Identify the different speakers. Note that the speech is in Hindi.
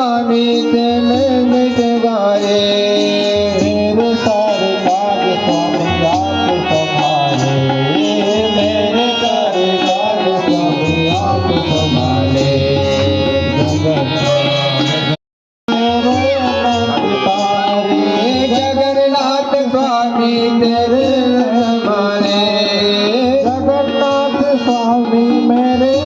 Speaker 1: स्वामी तेने मिट गाए। मेरे सारे काज स्वामी आप संभाले। मेरे सारे काज स्वामी आप संभाले। जगन्नाथ स्वामी तेरे माने। जगन्नाथ स्वामी